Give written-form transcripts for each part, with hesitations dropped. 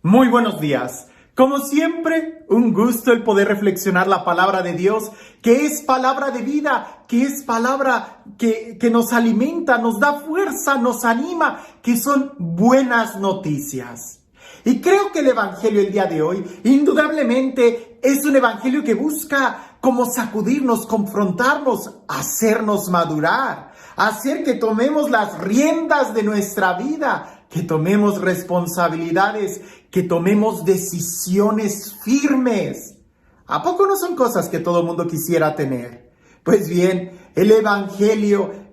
Muy buenos días. Como siempre, un gusto el poder reflexionar la palabra de Dios, que es palabra de vida, que es palabra que nos alimenta, nos da fuerza, nos anima, que son buenas noticias. Y creo que el evangelio el día de hoy, indudablemente, es un evangelio que busca como sacudirnos, confrontarnos, hacernos madurar, hacer que tomemos las riendas de nuestra vida, que tomemos responsabilidades, que tomemos decisiones firmes. ¿A poco no son cosas que todo mundo quisiera tener? Pues bien, el evangelio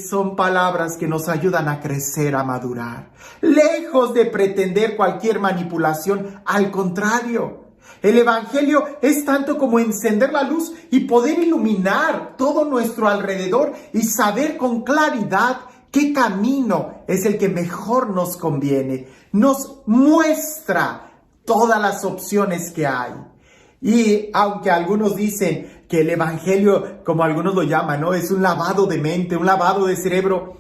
son palabras que nos ayudan a crecer, a madurar. Lejos de pretender cualquier manipulación, al contrario. El evangelio es tanto como encender la luz y poder iluminar todo nuestro alrededor y saber con claridad qué camino es el que mejor nos conviene. Nos muestra todas las opciones que hay. Y aunque algunos dicen que el evangelio, como algunos lo llaman, ¿no?, es un lavado de mente, un lavado de cerebro,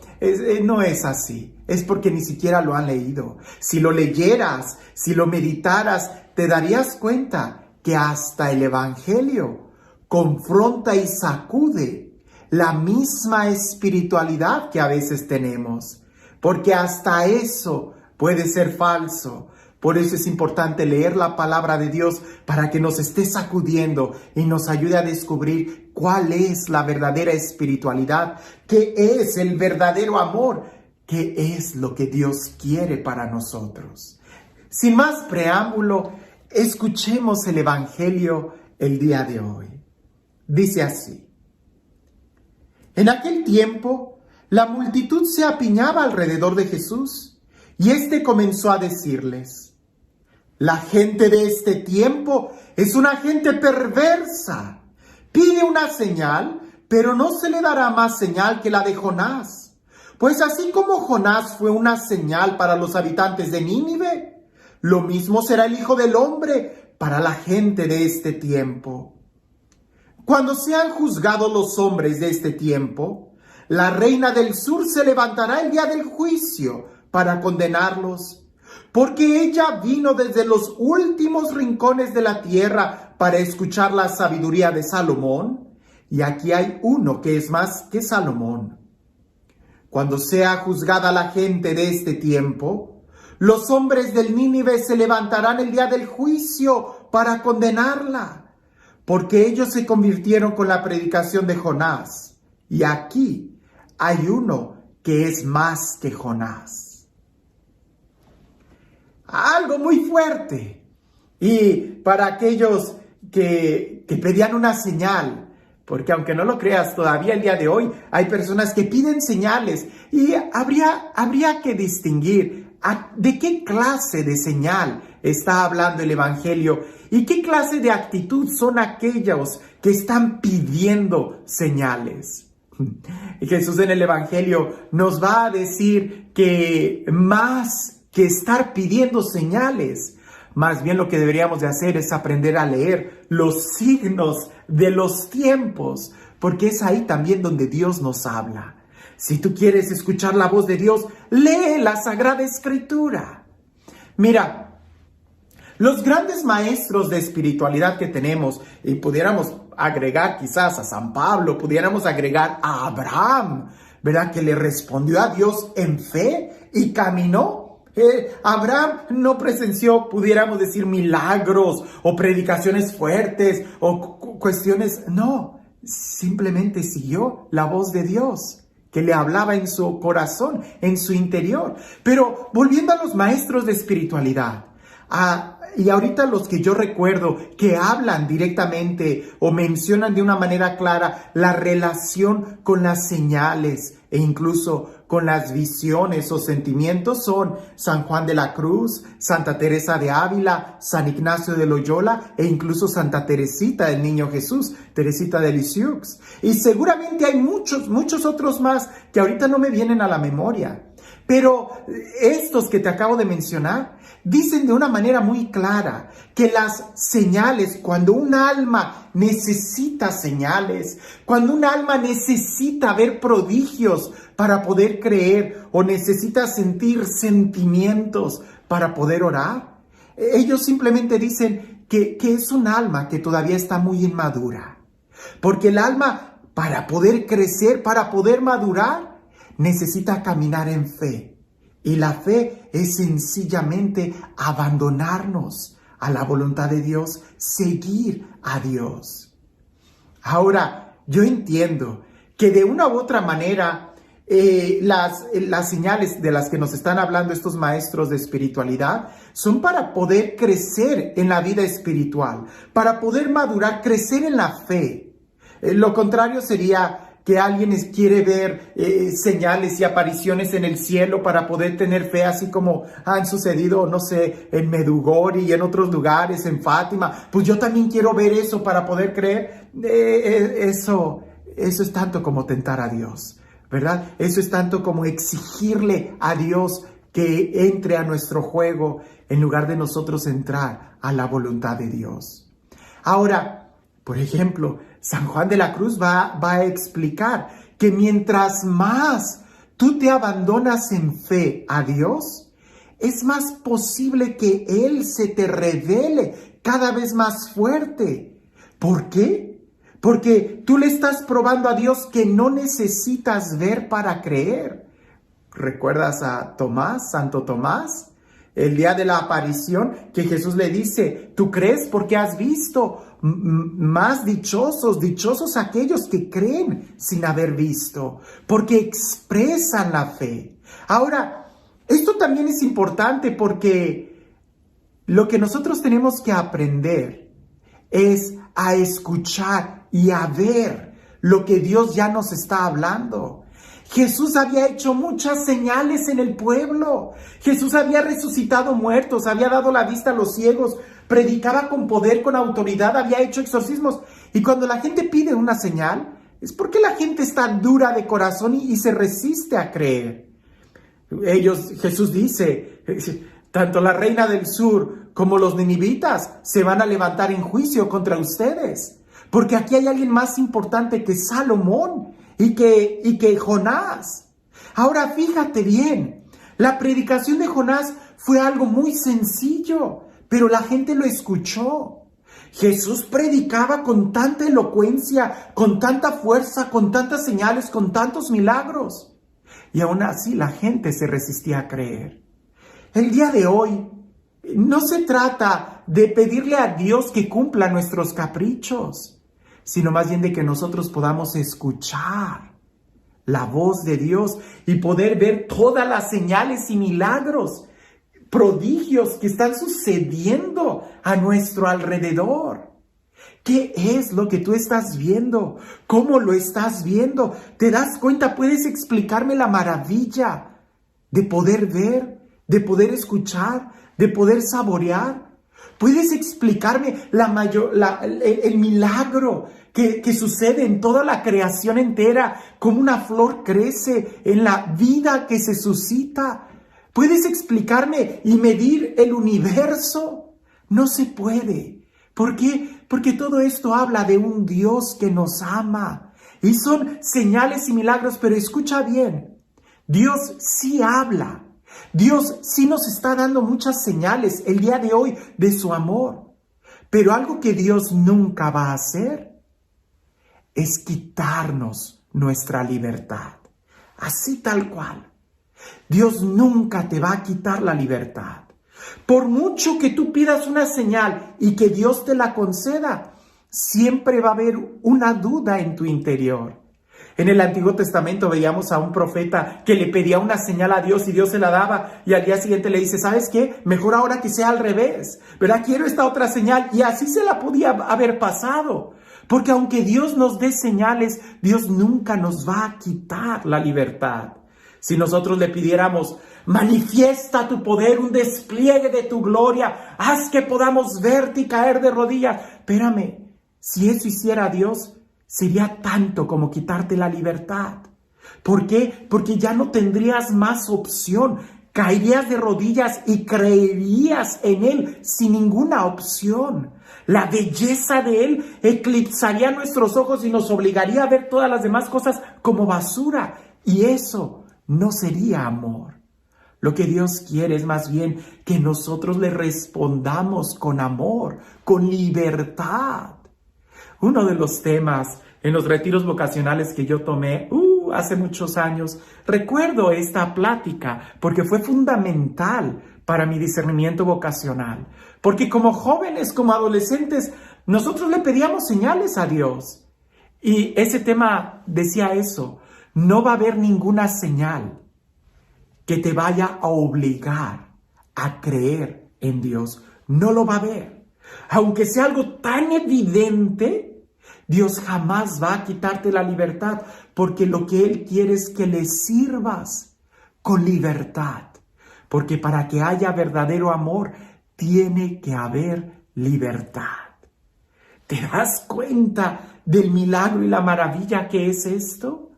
no es así. Es porque ni siquiera lo han leído. Si lo leyeras, si lo meditaras, te darías cuenta que hasta el evangelio confronta y sacude la misma espiritualidad que a veces tenemos, porque hasta eso puede ser falso. Por eso es importante leer la palabra de Dios para que nos esté sacudiendo y nos ayude a descubrir cuál es la verdadera espiritualidad, qué es el verdadero amor, qué es lo que Dios quiere para nosotros. Sin más preámbulo, escuchemos el evangelio el día de hoy. Dice así: En aquel tiempo, la multitud se apiñaba alrededor de Jesús, y éste comenzó a decirles: La gente de este tiempo es una gente perversa. Pide una señal, pero no se le dará más señal que la de Jonás. Pues así como Jonás fue una señal para los habitantes de Nínive, lo mismo será el Hijo del Hombre para la gente de este tiempo. Cuando sean juzgados los hombres de este tiempo, la reina del sur se levantará el día del juicio para condenarlos, porque ella vino desde los últimos rincones de la tierra para escuchar la sabiduría de Salomón, y aquí hay uno que es más que Salomón. Cuando sea juzgada la gente de este tiempo, los hombres del Nínive se levantarán el día del juicio para condenarla, porque ellos se convirtieron con la predicación de Jonás. Y aquí hay uno que es más que Jonás. Algo muy fuerte. Y para aquellos que pedían una señal, porque aunque no lo creas, todavía el día de hoy hay personas que piden señales. Y habría que distinguir de qué clase de señal está hablando el evangelio y qué clase de actitud son aquellos que están pidiendo señales. Y Jesús en el evangelio nos va a decir que más que estar pidiendo señales, más bien lo que deberíamos de hacer es aprender a leer los signos de los tiempos, porque es ahí también donde Dios nos habla. Si tú quieres escuchar la voz de Dios, lee la Sagrada Escritura. Mira, los grandes maestros de espiritualidad que tenemos, y pudiéramos agregar quizás a San Pablo, pudiéramos agregar a Abraham, ¿verdad?, que le respondió a Dios en fe y caminó. Abraham no presenció, pudiéramos decir, milagros o predicaciones fuertes o cuestiones, no, simplemente siguió la voz de Dios que le hablaba en su corazón, en su interior. Pero volviendo a los maestros de espiritualidad, y ahorita los que yo recuerdo que hablan directamente o mencionan de una manera clara la relación con las señales e incluso con las visiones o sentimientos son San Juan de la Cruz, Santa Teresa de Ávila, San Ignacio de Loyola e incluso Santa Teresita del Niño Jesús, Teresita de Lisieux. Y seguramente hay muchos otros más que ahorita no me vienen a la memoria. Pero estos que te acabo de mencionar dicen de una manera muy clara que las señales, cuando un alma necesita señales, cuando un alma necesita ver prodigios para poder creer o necesita sentir sentimientos para poder orar, Ellos simplemente dicen que es un alma que todavía está muy inmadura. Porque el alma, para poder crecer, para poder madurar, necesita caminar en fe. Y la fe es sencillamente abandonarnos a la voluntad de Dios, seguir a Dios. Ahora, yo entiendo que de una u otra manera las señales de las que nos están hablando estos maestros de espiritualidad son para poder crecer en la vida espiritual, para poder madurar, crecer en la fe. Lo contrario sería que alguien quiere ver señales y apariciones en el cielo para poder tener fe, así como han sucedido, no sé, en Medjugorje y en otros lugares, en Fátima. Pues yo también quiero ver eso para poder creer. Eso es tanto como tentar a Dios, ¿verdad? Eso es tanto como exigirle a Dios que entre a nuestro juego en lugar de nosotros entrar a la voluntad de Dios. Ahora, por ejemplo, San Juan de la Cruz va a explicar que mientras más tú te abandonas en fe a Dios, es más posible que Él se te revele cada vez más fuerte. ¿Por qué? Porque tú le estás probando a Dios que no necesitas ver para creer. ¿Recuerdas a Tomás, Santo Tomás? El día de la aparición que Jesús le dice, ¿tú crees porque has visto? Más dichosos aquellos que creen sin haber visto, porque expresan la fe. Ahora, esto también es importante porque lo que nosotros tenemos que aprender es a escuchar y a ver lo que Dios ya nos está hablando. Jesús había hecho muchas señales en el pueblo. Jesús había resucitado muertos, había dado la vista a los ciegos, predicaba con poder, con autoridad, había hecho exorcismos. Y cuando la gente pide una señal, es porque la gente está dura de corazón y se resiste a creer. Jesús dice, tanto la reina del sur como los ninivitas se van a levantar en juicio contra ustedes. Porque aquí hay alguien más importante que Salomón y que Jonás. Ahora fíjate bien, la predicación de Jonás fue algo muy sencillo, pero la gente lo escuchó. Jesús predicaba con tanta elocuencia, con tanta fuerza, con tantas señales, con tantos milagros. Y aún así la gente se resistía a creer. El día de hoy no se trata de pedirle a Dios que cumpla nuestros caprichos, sino más bien de que nosotros podamos escuchar la voz de Dios y poder ver todas las señales y milagros, prodigios que están sucediendo a nuestro alrededor. ¿Qué es lo que tú estás viendo? ¿Cómo lo estás viendo? ¿Te das cuenta? ¿Puedes explicarme la maravilla de poder ver, de poder escuchar, de poder saborear? ¿Puedes explicarme el milagro que sucede en toda la creación entera? Cómo una flor crece en la vida que se suscita. ¿Puedes explicarme y medir el universo? No se puede. ¿Por qué? Porque todo esto habla de un Dios que nos ama. Y son señales y milagros, pero escucha bien. Dios sí habla. Dios sí nos está dando muchas señales el día de hoy de su amor. Pero algo que Dios nunca va a hacer es quitarnos nuestra libertad. Así tal cual. Dios nunca te va a quitar la libertad. Por mucho que tú pidas una señal y que Dios te la conceda, siempre va a haber una duda en tu interior. En el Antiguo Testamento veíamos a un profeta que le pedía una señal a Dios y Dios se la daba y al día siguiente le dice, ¿sabes qué? Mejor ahora que sea al revés, ¿verdad? Quiero esta otra señal, y así se la podía haber pasado. Porque aunque Dios nos dé señales, Dios nunca nos va a quitar la libertad. Si nosotros le pidiéramos, manifiesta tu poder, un despliegue de tu gloria, haz que podamos verte y caer de rodillas. Espérame, si eso hiciera Dios, sería tanto como quitarte la libertad. ¿Por qué? Porque ya no tendrías más opción. Caerías de rodillas y creerías en Él sin ninguna opción. La belleza de Él eclipsaría nuestros ojos y nos obligaría a ver todas las demás cosas como basura. Y eso no sería amor. Lo que Dios quiere es más bien que nosotros le respondamos con amor, con libertad. Uno de los temas en los retiros vocacionales que yo tomé hace muchos años, recuerdo esta plática porque fue fundamental para mi discernimiento vocacional. Porque como jóvenes, como adolescentes, nosotros le pedíamos señales a Dios. Y ese tema decía eso: no va a haber ninguna señal que te vaya a obligar a creer en Dios. No lo va a haber. Aunque sea algo tan evidente, Dios jamás va a quitarte la libertad, porque lo que Él quiere es que le sirvas con libertad. Porque para que haya verdadero amor, tiene que haber libertad. ¿Te das cuenta del milagro y la maravilla que es esto?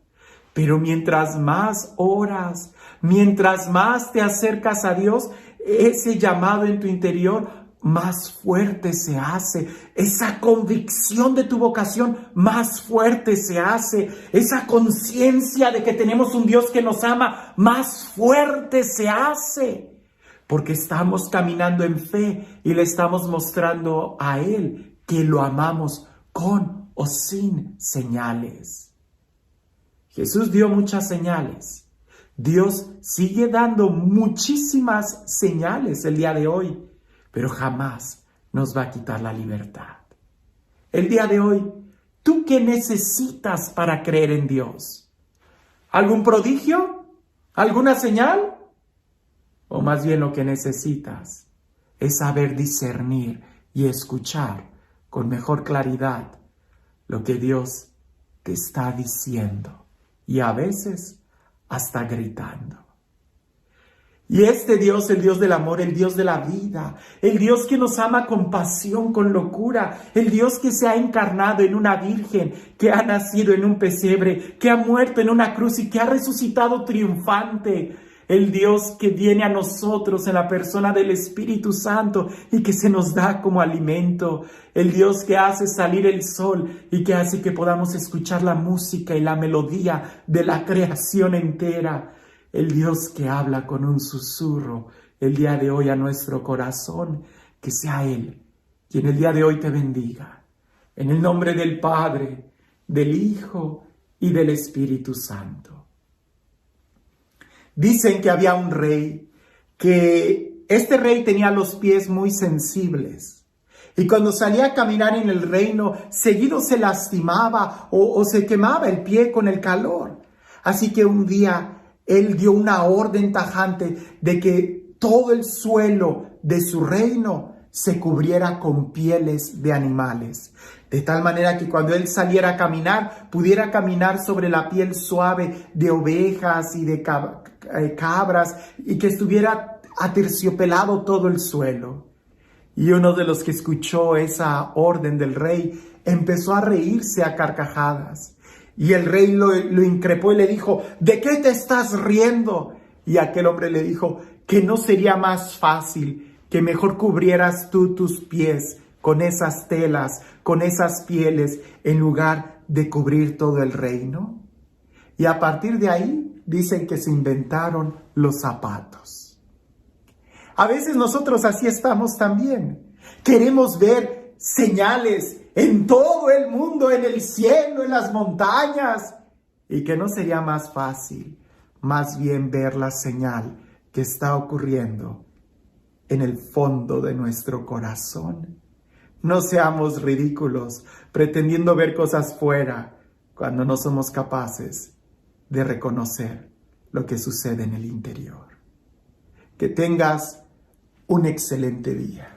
Pero mientras más oras, mientras más te acercas a Dios, ese llamado en tu interior más fuerte se hace. Esa convicción de tu vocación más fuerte se hace. Esa conciencia de que tenemos un Dios que nos ama más fuerte se hace. Porque estamos caminando en fe y le estamos mostrando a Él que lo amamos con o sin señales. Jesús dio muchas señales. Dios sigue dando muchísimas señales el día de hoy, pero jamás nos va a quitar la libertad. El día de hoy, ¿tú qué necesitas para creer en Dios? ¿Algún prodigio? ¿Alguna señal? O más bien lo que necesitas es saber discernir y escuchar con mejor claridad lo que Dios te está diciendo. Y a veces hasta gritando. Y este Dios, el Dios del amor, el Dios de la vida, el Dios que nos ama con pasión, con locura, el Dios que se ha encarnado en una virgen, que ha nacido en un pesebre, que ha muerto en una cruz y que ha resucitado triunfante. El Dios que viene a nosotros en la persona del Espíritu Santo y que se nos da como alimento. El Dios que hace salir el sol y que hace que podamos escuchar la música y la melodía de la creación entera. El Dios que habla con un susurro el día de hoy a nuestro corazón. Que sea Él quien el día de hoy te bendiga. En el nombre del Padre, del Hijo y del Espíritu Santo. Dicen que había un rey, que este rey tenía los pies muy sensibles. Y cuando salía a caminar en el reino, seguido se lastimaba o se quemaba el pie con el calor. Así que un día él dio una orden tajante de que todo el suelo de su reino se cubriera con pieles de animales. De tal manera que cuando él saliera a caminar, pudiera caminar sobre la piel suave de ovejas y de cabras, y que estuviera aterciopelado todo el suelo. Y uno de los que escuchó esa orden del rey empezó a reírse a carcajadas. Y el rey lo increpó y le dijo: ¿de qué te estás riendo? Y aquel hombre le dijo: que no sería más fácil que mejor cubrieras tú tus pies con esas telas, con esas pieles, en lugar de cubrir todo el reino. Y a partir de ahí dicen que se inventaron los zapatos. A veces nosotros así estamos también. Queremos ver señales en todo el mundo, en el cielo, en las montañas. Y que no sería más fácil, más bien ver la señal que está ocurriendo en el fondo de nuestro corazón. No seamos ridículos pretendiendo ver cosas fuera cuando no somos capaces de reconocer lo que sucede en el interior. Que tengas un excelente día.